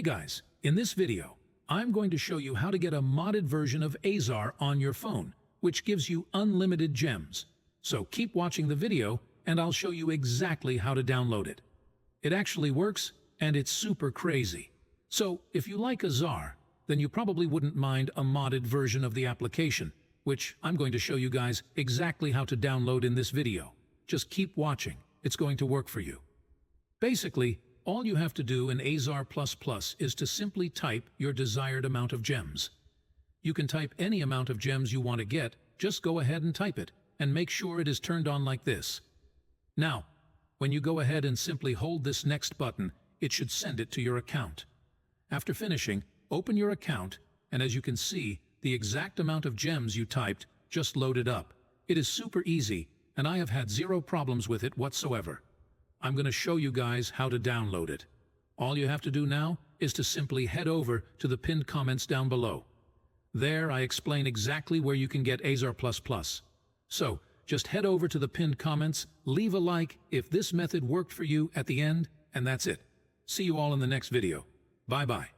guys, in this video, I'm going to show you how to get a modded version of Azar on your phone, which gives you unlimited gems. So keep watching the video and I'll show you exactly how to download it. It actually works and it's super crazy. So if you like Azar, then you probably wouldn't mind a modded version of the application, which I'm going to show you guys exactly how to download in this video. Just keep watching, it's going to work for you. Basically, all you have to do in Azar++ is to simply type your desired amount of gems. You can type any amount of gems you want to get, just go ahead and type it, and make sure it is turned on like this. Now, when you go ahead and simply hold this next button, it should send it to your account. After finishing, open your account, and as you can see, the exact amount of gems you typed just loaded up. It is super easy, and I have had zero problems with it whatsoever. I'm going to show you guys how to download it. All you have to do now is to simply head over to the pinned comments down below. There I explain exactly where you can get Azar++. So, just head over to the pinned comments, leave a like if this method worked for you at the end, and that's it. See you all in the next video. Bye-bye.